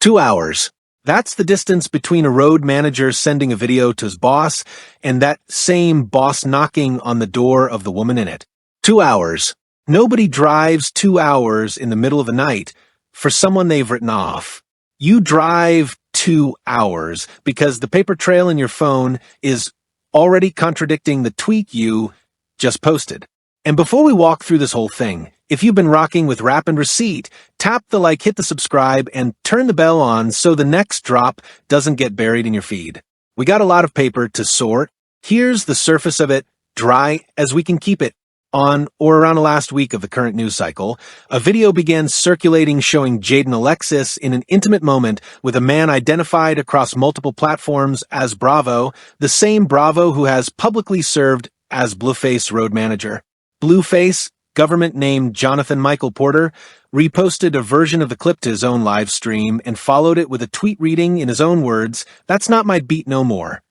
2 hours. That's the distance between a road manager sending a video to his boss and that same boss knocking on the door of the woman in it. 2 hours. Nobody drives 2 hours in the middle of the night for someone they've written off. You drive 2 hours because the paper trail in your phone is already contradicting the tweet you just posted. And before we walk through this whole thing, if you've been rocking with Rap and Receipt, tap the like, hit the subscribe, and turn the bell on so the next drop doesn't get buried in your feed. We got a lot of paper to sort. Here's the surface of it, dry as we can keep it. On or around the last week of the current news cycle, a video began circulating showing Jaidyn Alexis in an intimate moment with a man identified across multiple platforms as Bravo, the same Bravo who has publicly served as Blueface road manager. Blueface, government named Jonathan Michael Porter, reposted a version of the clip to his own live stream and followed it with a tweet reading in his own words, "That's not my beat no more."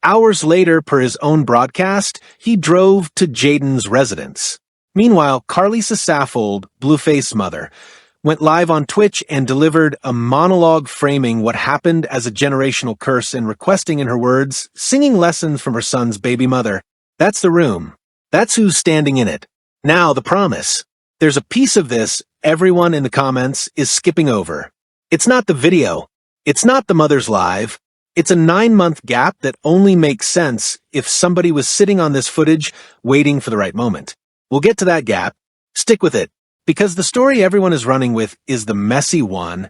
Hours later, per his own broadcast, he drove to Jaidyn's residence. Meanwhile, Karlissa Saffold, Blueface's mother, went live on Twitch and delivered a monologue framing what happened as a generational curse and requesting, in her words, singing lessons from her son's baby mother. That's the room. That's who's standing in it. Now, the promise. There's a piece of this everyone in the comments is skipping over. It's not the video. It's not the mother's live. It's a 9-month gap that only makes sense if somebody was sitting on this footage waiting for the right moment. We'll get to that gap. Stick with it, because the story everyone is running with is the messy one.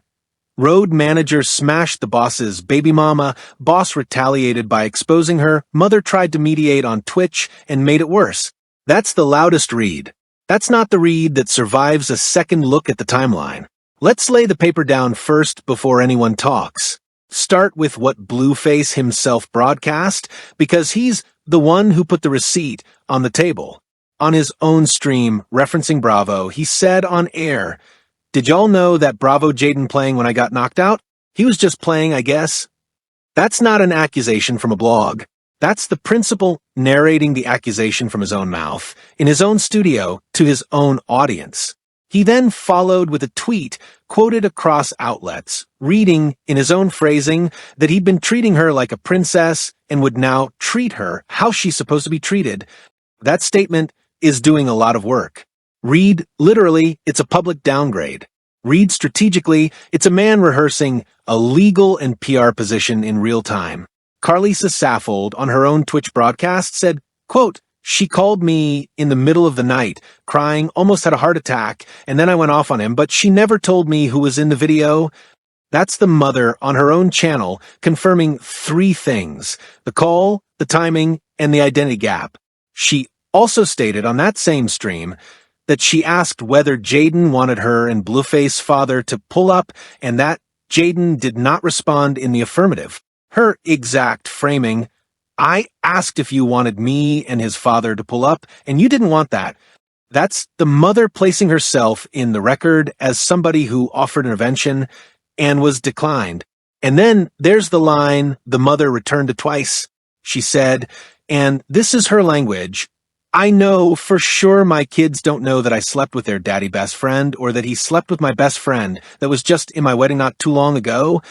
Road manager smashed the boss's baby mama, boss retaliated by exposing her, mother tried to mediate on Twitch and made it worse. That's the loudest read. That's not the read that survives a second look at the timeline. Let's lay the paper down first before anyone talks. Start with what Blueface himself broadcast, because he's the one who put the receipt on the table. On his own stream, referencing Bravo, he said on air, "Did y'all know that Bravo Jaidyn playing when I got knocked out? He was just playing, I guess." That's not an accusation from a blog. That's the principal narrating the accusation from his own mouth, in his own studio, to his own audience. He then followed with a tweet quoted across outlets, reading in his own phrasing that he'd been treating her like a princess and would now treat her how she's supposed to be treated. That statement is doing a lot of work. Read literally, it's a public downgrade. Read strategically, it's a man rehearsing a legal and PR position in real time. Karlissa Saffold, on her own Twitch broadcast, said, quote, "She called me in the middle of the night, crying, almost had a heart attack, and then I went off on him, but she never told me who was in the video." That's the mother on her own channel confirming 3 things: the call, the timing, and the identity gap. She also stated on that same stream that she asked whether Jaidyn wanted her and Blueface's father to pull up, and that Jaidyn did not respond in the affirmative. Her exact framing: "I asked if you wanted me and his father to pull up, and you didn't want that." That's the mother placing herself in the record as somebody who offered intervention and was declined. And then there's the line the mother returned to twice. She said, and this is her language, "I know for sure my kids don't know that I slept with their daddy best friend or that he slept with my best friend that was just in my wedding not too long ago."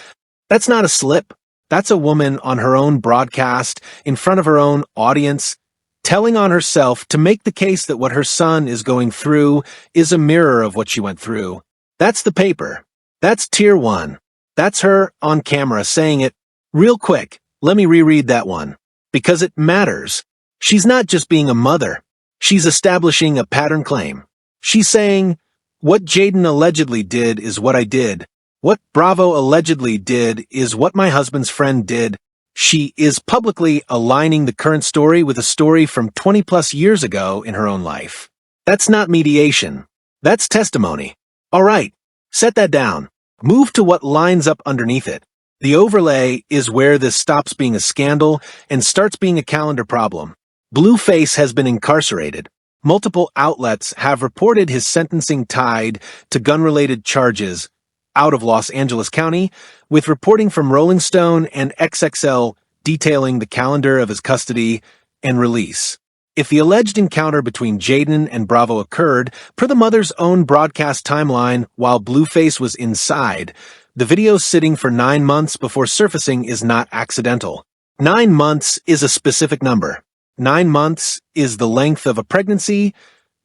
That's not a slip. That's a woman on her own broadcast, in front of her own audience, telling on herself to make the case that what her son is going through is a mirror of what she went through. That's the paper. That's tier 1. That's her on camera saying it. Real quick, let me reread that one, because it matters. She's not just being a mother. She's establishing a pattern claim. She's saying, what Jaidyn allegedly did is what I did. What Bravo allegedly did is what my husband's friend did. She is publicly aligning the current story with a story from 20-plus years ago in her own life. That's not mediation. That's testimony. All right, set that down. Move to what lines up underneath it. The overlay is where this stops being a scandal and starts being a calendar problem. Blueface has been incarcerated. Multiple outlets have reported his sentencing tied to gun-related charges out of Los Angeles County, with reporting from Rolling Stone and XXL detailing the calendar of his custody and release. If the alleged encounter between Jaidyn and Bravo occurred, per the mother's own broadcast timeline while Blueface was inside, The video sitting for 9 months before surfacing is not accidental. 9 months is a specific number. 9 months is the length of a pregnancy,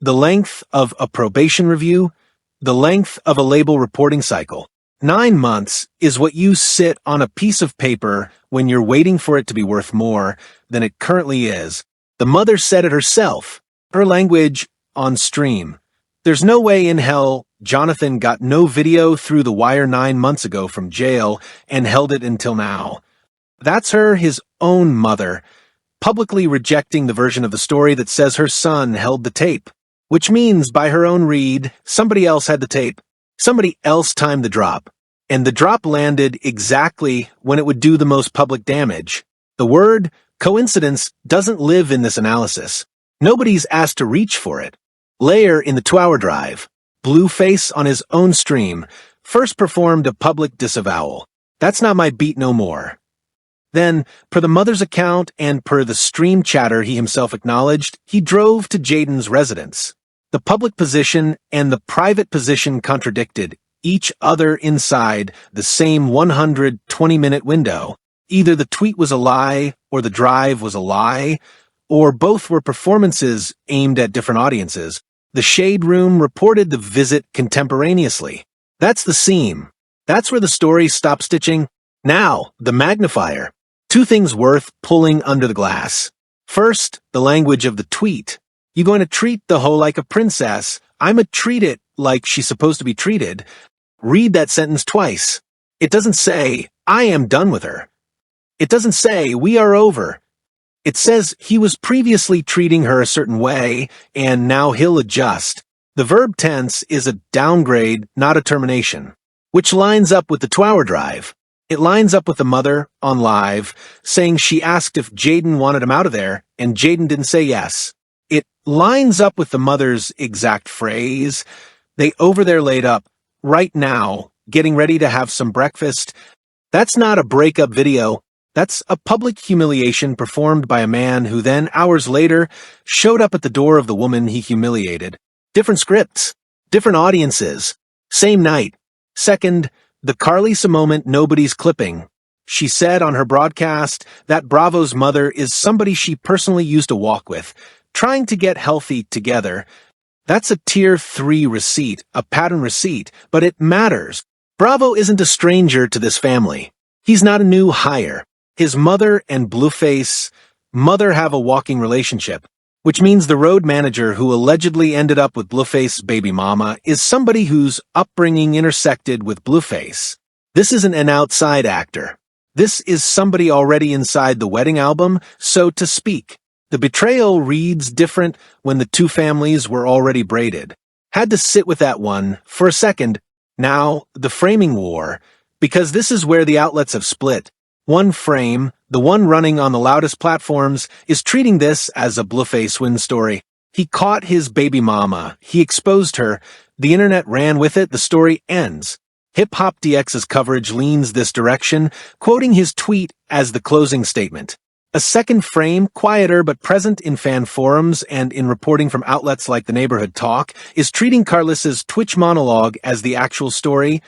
the length of a probation review, the length of a label reporting cycle. 9 months is what you sit on a piece of paper when you're waiting for it to be worth more than it currently is. The mother said it herself, her language on stream. There's no way in hell Jonathan got no video through the wire 9 months ago from jail and held it until now. That's her, his own mother, publicly rejecting the version of the story that says her son held the tape. Which means, by her own read, somebody else had the tape. Somebody else timed the drop. And the drop landed exactly when it would do the most public damage. The word coincidence doesn't live in this analysis. Nobody's asked to reach for it. Layer in the 2-hour drive. Blueface on his own stream first performed a public disavowal. That's not my beat no more. Then, per the mother's account and per the stream chatter he himself acknowledged, he drove to Jaidyn's residence. The public position and the private position contradicted each other inside the same 120-minute window. Either the tweet was a lie, or the drive was a lie, or both were performances aimed at different audiences. The Shade Room reported the visit contemporaneously. That's the seam. That's where the story stopped stitching. Now, the magnifier. 2 things worth pulling under the glass. First, the language of the tweet. You going to treat the hoe like a princess? I'ma treat it like she's supposed to be treated. Read that sentence twice. It doesn't say, I am done with her. It doesn't say, we are over. It says he was previously treating her a certain way, and now he'll adjust. The verb tense is a downgrade, not a termination, which lines up with the 2-hour drive. It lines up with the mother, on live, saying she asked if Jaidyn wanted him out of there, and Jaidyn didn't say yes. It lines up with the mother's exact phrase. They over there laid up, right now, getting ready to have some breakfast. That's not a breakup video. That's a public humiliation performed by a man who then, hours later, showed up at the door of the woman he humiliated. Different scripts, different audiences, same night. Second, the Karlissa moment nobody's clipping. She said on her broadcast that Bravo's mother is somebody she personally used to walk with, trying to get healthy together. That's a tier 3 receipt, a pattern receipt, but it matters. Bravo isn't a stranger to this family. He's not a new hire. His mother and Blueface mother have a walking relationship, which means the road manager who allegedly ended up with Blueface's baby mama is somebody whose upbringing intersected with Blueface. This isn't an outside actor. This is somebody already inside the wedding album, so to speak. The betrayal reads different when the 2 families were already braided. Had to sit with that one for a second. Now, the framing war, because this is where the outlets have split. One frame, the one running on the loudest platforms, is treating this as a Blueface win story. He caught his baby mama. He exposed her. The internet ran with it. The story ends. Hip Hop DX's coverage leans this direction, quoting his tweet as the closing statement. A second frame, quieter but present in fan forums and in reporting from outlets like The Neighborhood Talk, is treating Karlissa's Twitch monologue as the actual story.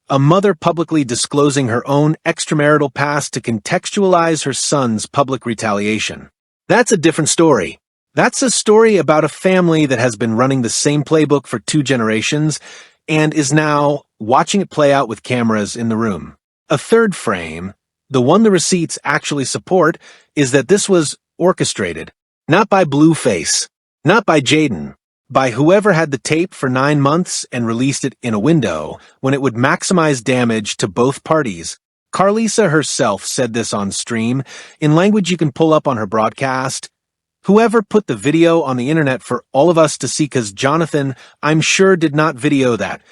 A mother publicly disclosing her own extramarital past to contextualize her son's public retaliation. That's a different story. That's a story about a family that has been running the same playbook for 2 generations and is now watching it play out with cameras in the room. A third frame, the one the receipts actually support, is that this was orchestrated, not by Blueface, not by Jaidyn, by whoever had the tape for 9 months and released it in a window when it would maximize damage to both parties. Karlissa herself said this on stream, in language you can pull up on her broadcast. Whoever put the video on the internet for all of us to see, cause Jonathan, I'm sure, did not video that.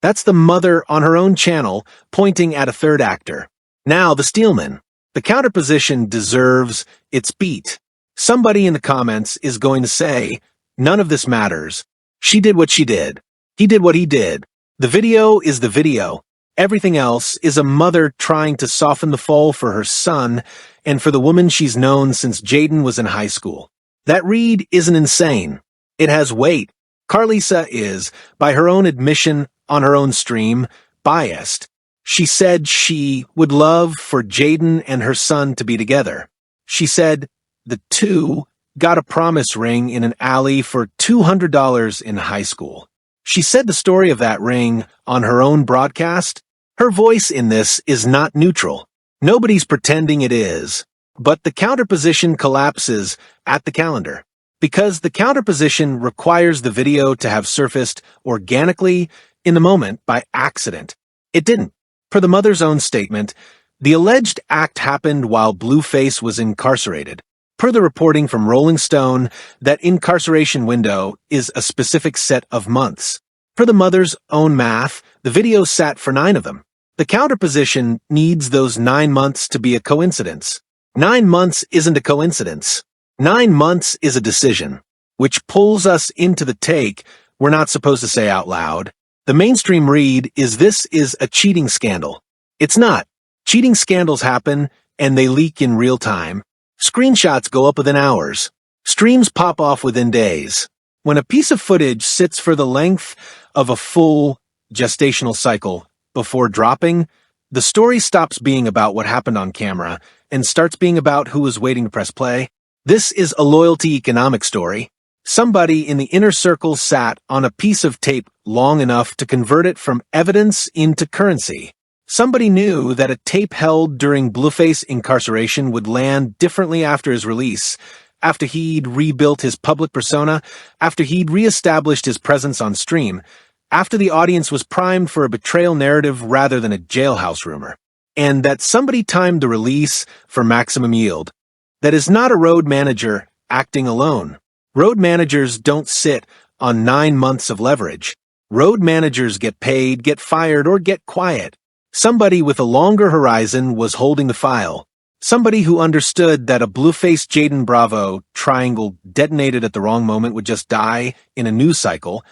That's the mother on her own channel pointing at a third actor. Now the Steelman. The counterposition deserves its beat. Somebody in the comments is going to say, none of this matters. She did what she did. He did what he did. The video is the video. Everything else is a mother trying to soften the fall for her son and for the woman she's known since Jaidyn was in high school. That read isn't insane. It has weight. Karlissa is, by her own admission on her own stream, biased. She said she would love for Jaidyn and her son to be together. She said the two got a promise ring in an alley for $200 in high school. She said the story of that ring on her own broadcast. Her voice in this is not neutral. Nobody's pretending it is. But the counterposition collapses at the calendar. Because the counterposition requires the video to have surfaced organically in the moment by accident. It didn't. Per the mother's own statement, the alleged act happened while Blueface was incarcerated. Per the reporting from Rolling Stone, that incarceration window is a specific set of months. Per the mother's own math, the video sat for 9 of them. The counterposition needs those 9 months to be a coincidence. 9 months isn't a coincidence. 9 months is a decision, which pulls us into the take we're not supposed to say out loud. The mainstream read is this is a cheating scandal. It's not. Cheating scandals happen, and they leak in real time. Screenshots go up within hours. Streams pop off within days. When a piece of footage sits for the length of a full gestational cycle before dropping, the story stops being about what happened on camera and starts being about who was waiting to press play. This is a loyalty economic story. Somebody in the inner circle sat on a piece of tape long enough to convert it from evidence into currency. Somebody knew that a tape held during Blueface incarceration would land differently after his release, after he'd rebuilt his public persona, after he'd reestablished his presence on stream, after the audience was primed for a betrayal narrative rather than a jailhouse rumor, and that somebody timed the release for maximum yield. That is not a road manager acting alone. Road managers don't sit on 9 months of leverage. Road managers get paid, get fired, or get quiet. Somebody with a longer horizon was holding the file. Somebody who understood that a Blueface Jaidyn Bravo triangle detonated at the wrong moment would just die in a news cycle,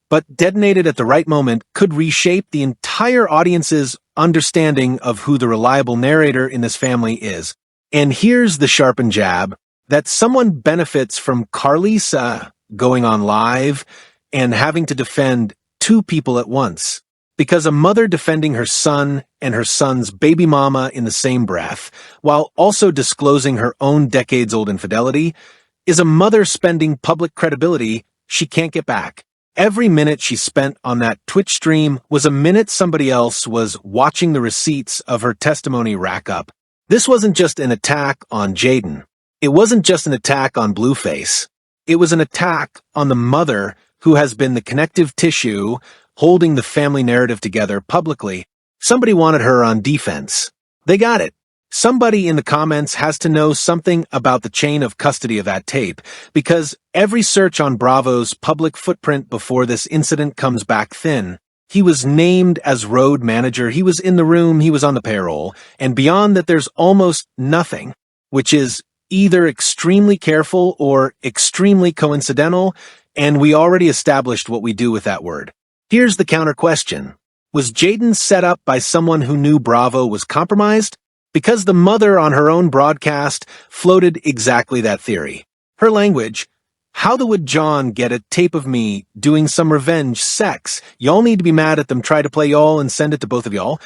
but detonated at the right moment could reshape the entire audience's understanding of who the reliable narrator in this family is. And here's the sharpened jab, that someone benefits from Karlissa going on live and having to defend 2 people at once. Because a mother defending her son and her son's baby mama in the same breath, while also disclosing her own decades-old infidelity, is a mother spending public credibility she can't get back. Every minute she spent on that Twitch stream was a minute somebody else was watching the receipts of her testimony rack up. This wasn't just an attack on Jaidyn. It wasn't just an attack on Blueface. It was an attack on the mother who has been the connective tissue holding the family narrative together publicly. Somebody wanted her on defense. They got it. Somebody in the comments has to know something about the chain of custody of that tape, because every search on Bravo's public footprint before this incident comes back thin. He was named as road manager, he was in the room, he was on the payroll, and beyond that there's almost nothing, which is either extremely careful or extremely coincidental, and we already established what we do with that word. Here's the counter question. Was Jaidyn set up by someone who knew Bravo was compromised? Because the mother on her own broadcast floated exactly that theory. Her language, how the would John get a tape of me doing some revenge sex? Y'all need to be mad at them, try to play y'all and send it to both of y'all.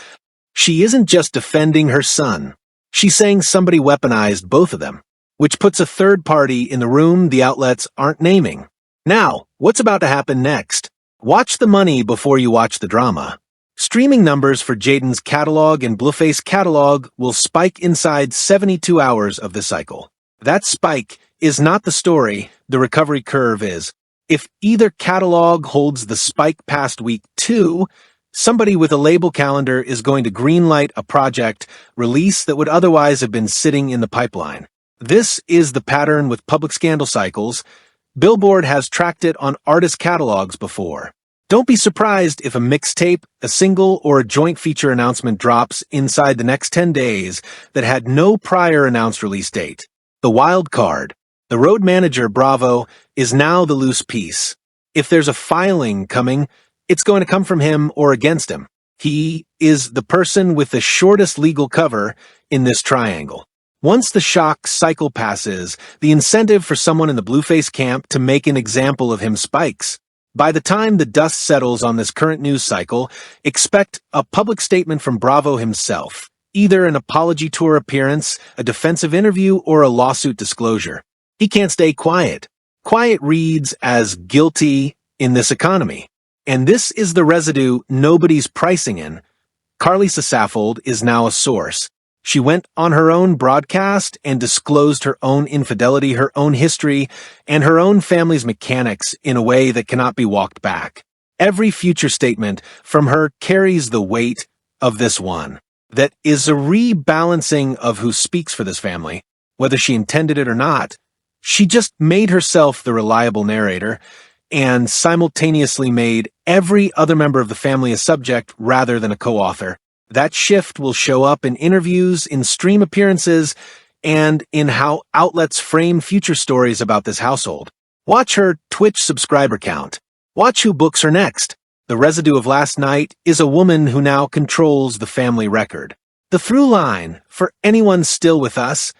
She isn't just defending her son. She's saying somebody weaponized both of them, which puts a third party in the room the outlets aren't naming. Now, what's about to happen next? Watch the money before you watch the drama. Streaming numbers for Jaidyn's catalog and Blueface catalog will spike inside 72 hours of the cycle. That spike is not the story, the recovery curve is. If either catalog holds the spike past week 2, somebody with a label calendar is going to greenlight a project release that would otherwise have been sitting in the pipeline. This is the pattern with public scandal cycles. Billboard has tracked it on artist catalogs before. Don't be surprised if a mixtape, a single, or a joint feature announcement drops inside the next 10 days that had no prior announced release date. The wild card, the road manager Bravo, is now the loose piece. If there's a filing coming, it's going to come from him or against him. He is the person with the shortest legal cover in this triangle. Once the shock cycle passes, the incentive for someone in the Blueface camp to make an example of him spikes. By the time the dust settles on this current news cycle, expect a public statement from Bravo himself, either an apology tour appearance, a defensive interview, or a lawsuit disclosure. He can't stay quiet. Quiet reads as guilty in this economy. And this is the residue nobody's pricing in. Karlissa Saffold is now a source. She went on her own broadcast and disclosed her own infidelity, her own history, and her own family's mechanics in a way that cannot be walked back. Every future statement from her carries the weight of this one. That is a rebalancing of who speaks for this family, whether she intended it or not. She just made herself the reliable narrator and simultaneously made every other member of the family a subject rather than a co-author. That shift will show up in interviews, in stream appearances, and in how outlets frame future stories about this household. Watch her Twitch subscriber count. Watch who books her next. The residue of last night is a woman who now controls the family record. The through line, for anyone still with us,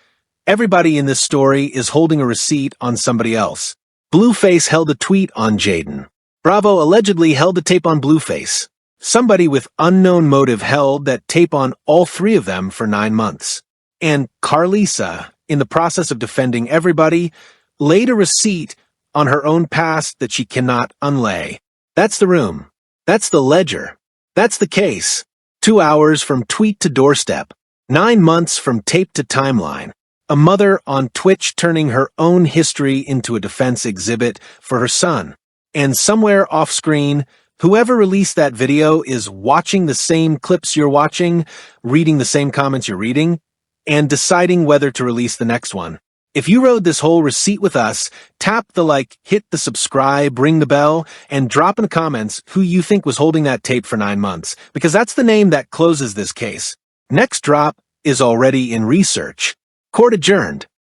everybody in this story is holding a receipt on somebody else. Blueface held a tweet on Jaidyn. Bravo allegedly held a tape on Blueface. Somebody with unknown motive held that tape on all three of them for 9 months. And Karlissa, in the process of defending everybody, laid a receipt on her own past that she cannot unlay. That's the room. That's the ledger. That's the case. 2 hours from tweet to doorstep. 9 months from tape to timeline. A mother on Twitch turning her own history into a defense exhibit for her son. And somewhere off-screen, whoever released that video is watching the same clips you're watching, reading the same comments you're reading, and deciding whether to release the next one. If you rode this whole receipt with us, tap the like, hit the subscribe, ring the bell, and drop in the comments who you think was holding that tape for 9 months, because that's the name that closes this case. Next drop is already in research. Court adjourned.